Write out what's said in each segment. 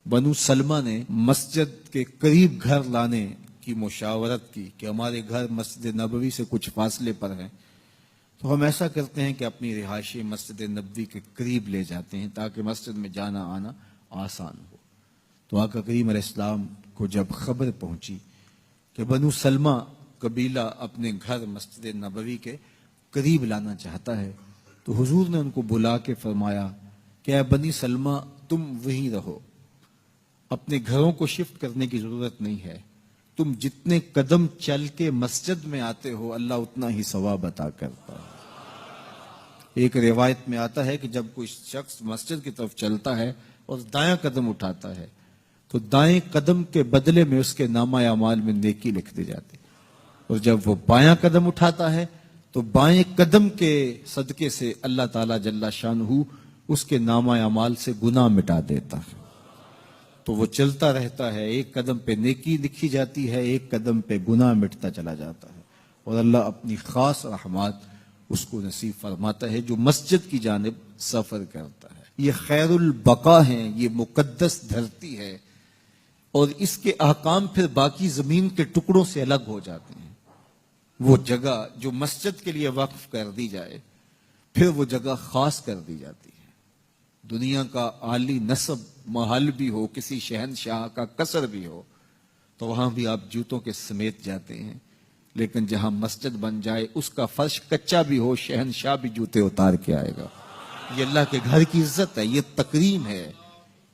بنو سلمہ نے مسجد کے قریب گھر لانے کی مشاورت کی کہ ہمارے گھر مسجد نبوی سے کچھ فاصلے پر ہیں، تو ہم ایسا کرتے ہیں کہ اپنی رہائشیں مسجد نبوی کے قریب لے جاتے ہیں تاکہ مسجد میں جانا آنا آسان ہو۔ تو آقا کریم علیہ السلام کو جب خبر پہنچی کہ بنو سلمہ قبیلہ اپنے گھر مسجد نبوی کے قریب لانا چاہتا ہے، تو حضور نے ان کو بلا کے فرمایا کہ اے بنی سلمہ، تم وہیں رہو، اپنے گھروں کو شفٹ کرنے کی ضرورت نہیں ہے، تم جتنے قدم چل کے مسجد میں آتے ہو اللہ اتنا ہی ثواب عطا کرتا ہے۔ ایک روایت میں آتا ہے کہ جب کوئی شخص مسجد کی طرف چلتا ہے اور دایاں قدم اٹھاتا ہے تو دائیں قدم کے بدلے میں اس کے نامہ اعمال میں نیکی لکھ دی جاتی، اور جب وہ بایاں قدم اٹھاتا ہے تو بائیں قدم کے صدقے سے اللہ تعالیٰ جل شانہ اس کے نامہ اعمال سے گناہ مٹا دیتا ہے۔ تو وہ چلتا رہتا ہے، ایک قدم پہ نیکی لکھی جاتی ہے، ایک قدم پہ گناہ مٹتا چلا جاتا ہے، اور اللہ اپنی خاص رحمات اس کو نصیب فرماتا ہے جو مسجد کی جانب سفر کرتا ہے۔ یہ خیر البقا ہیں، یہ مقدس دھرتی ہے، اور اس کے احکام پھر باقی زمین کے ٹکڑوں سے الگ ہو جاتے ہیں۔ وہ جگہ جو مسجد کے لیے وقف کر دی جائے پھر وہ جگہ خاص کر دی جاتی ہے۔ دنیا کا عالی نسب محل بھی ہو، کسی شہنشاہ کا قصر بھی ہو، تو وہاں بھی آپ جوتوں کے سمیت جاتے ہیں، لیکن جہاں مسجد بن جائے اس کا فرش کچا بھی ہو، شہنشاہ بھی جوتے اتار کے آئے گا۔ یہ اللہ کے گھر کی عزت ہے، یہ تکریم ہے۔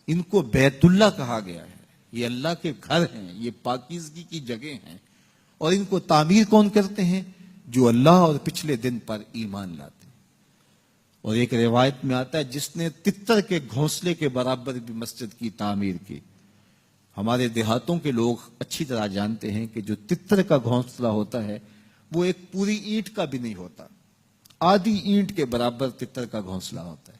ان کو بیت اللہ کہا گیا ہے، یہ اللہ کے گھر ہیں، یہ پاکیزگی کی جگہ ہیں، اور ان کو تعمیر کون کرتے ہیں؟ جو اللہ اور پچھلے دن پر ایمان لاتے ہیں۔ اور ایک روایت میں آتا ہے جس نے تتر کے گھونسلے کے برابر بھی مسجد کی تعمیر کی۔ ہمارے دیہاتوں کے لوگ اچھی طرح جانتے ہیں کہ جو تتر کا گھونسلہ ہوتا ہے وہ ایک پوری اینٹ کا بھی نہیں ہوتا، آدھی اینٹ کے برابر تتر کا گھونسلہ ہوتا ہے۔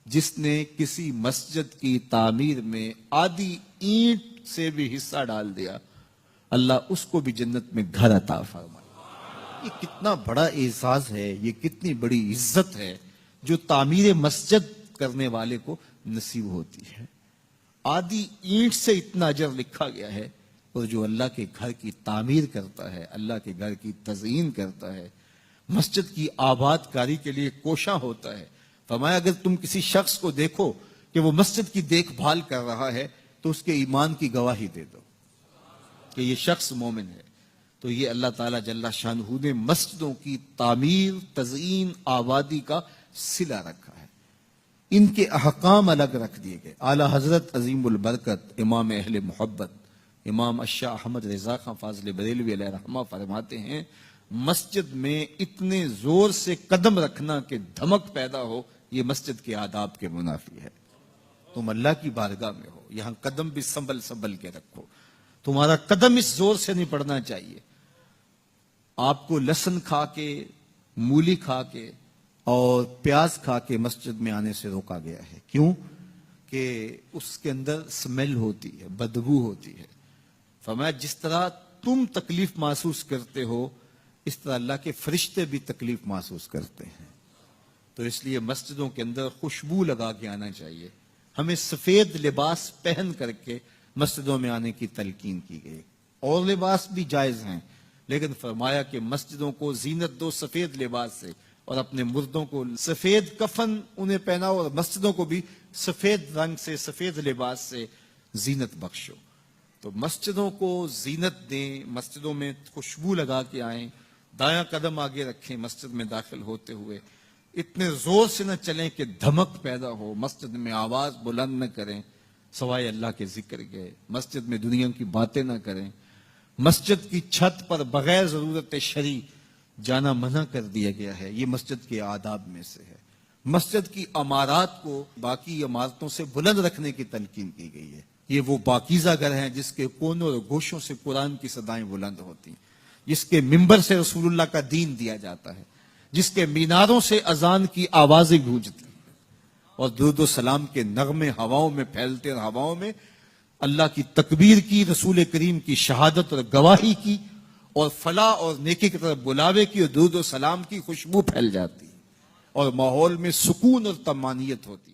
جس نے کسی مسجد کی تعمیر میں آدھی اینٹ سے بھی حصہ ڈال دیا اللہ اس کو بھی جنت میں گھر عطا فرمائے۔ یہ کتنا بڑا اعزاز ہے، یہ کتنی بڑی عزت ہے جو تعمیر مسجد کرنے والے کو نصیب ہوتی ہے۔ آدھی اینٹ سے اتنا اجر لکھا گیا ہے، اور جو اللہ کے گھر کی تعمیر کرتا ہے، اللہ کے گھر کی تزئین کرتا ہے، مسجد کی آباد کاری کے لیے کوشاں ہوتا ہے۔ فرمایا اگر تم کسی شخص کو دیکھو کہ وہ مسجد کی دیکھ بھال کر رہا ہے تو اس کے ایمان کی گواہی دے دو کہ یہ شخص مومن ہے۔ تو یہ اللہ تعالیٰ جل شانہ نے مسجدوں کی تعمیر، تزئین، آبادی کا صلہ رکھا ہے۔ ان کے احکام الگ رکھ دیے گئے۔ اعلیٰ حضرت عظیم البرکت امام اہل محبت امام الشاہ احمد رضا خان فاضل بریلوی علیہ رحمہ فرماتے ہیں مسجد میں اتنے زور سے قدم رکھنا کہ دھمک پیدا ہو، یہ مسجد کے آداب کے منافی ہے۔ تم اللہ کی بارگاہ میں ہو، یہاں قدم بھی سنبھل کے رکھو، تمہارا قدم اس زور سے نہیں پڑنا چاہیے۔ آپ کو لہسن کھا کے، مولی کھا کے اور پیاز کھا کے مسجد میں آنے سے روکا گیا ہے۔ کیوں؟ کہ اس کے اندر سمیل ہوتی ہے، بدبو ہوتی ہے۔ فرمایا جس طرح تم تکلیف محسوس کرتے ہو اس طرح اللہ کے فرشتے بھی تکلیف محسوس کرتے ہیں۔ تو اس لیے مسجدوں کے اندر خوشبو لگا کے آنا چاہیے۔ ہمیں سفید لباس پہن کر کے مسجدوں میں آنے کی تلقین کی گئی۔ اور لباس بھی جائز ہیں، لیکن فرمایا کہ مسجدوں کو زینت دو سفید لباس سے، اور اپنے مردوں کو سفید کفن انہیں پہناؤ، اور مسجدوں کو بھی سفید رنگ سے، سفید لباس سے زینت بخشو۔ تو مسجدوں کو زینت دیں، مسجدوں میں خوشبو لگا کے آئیں، دایاں قدم آگے رکھیں مسجد میں داخل ہوتے ہوئے، اتنے زور سے نہ چلیں کہ دھمک پیدا ہو، مسجد میں آواز بلند نہ کریں سوائے اللہ کے ذکر کے، مسجد میں دنیا کی باتیں نہ کریں، مسجد کی چھت پر بغیر ضرورت شرعی جانا منع کر دیا گیا ہے۔ یہ مسجد کے آداب میں سے ہے۔ مسجد کی عمارات کو باقی عمارتوں سے بلند رکھنے کی تلقین کی گئی ہے۔ یہ وہ پاکیزہ گھر ہیں جس کے کونوں اور گوشوں سے قرآن کی صدائیں بلند ہوتی ہیں، جس کے منبر سے رسول اللہ کا دین دیا جاتا ہے، جس کے میناروں سے اذان کی آوازیں گونجتی ہیں، اور درود و سلام کے نغمے ہواؤں میں پھیلتے، اور ہواؤں میں اللہ کی تکبیر کی، رسول کریم کی شہادت اور گواہی کی، اور فلاح اور نیکی کی طرف بلاوے کی اور درود و سلام کی خوشبو پھیل جاتی ہے، اور ماحول میں سکون اور طمانینت ہوتی ہے۔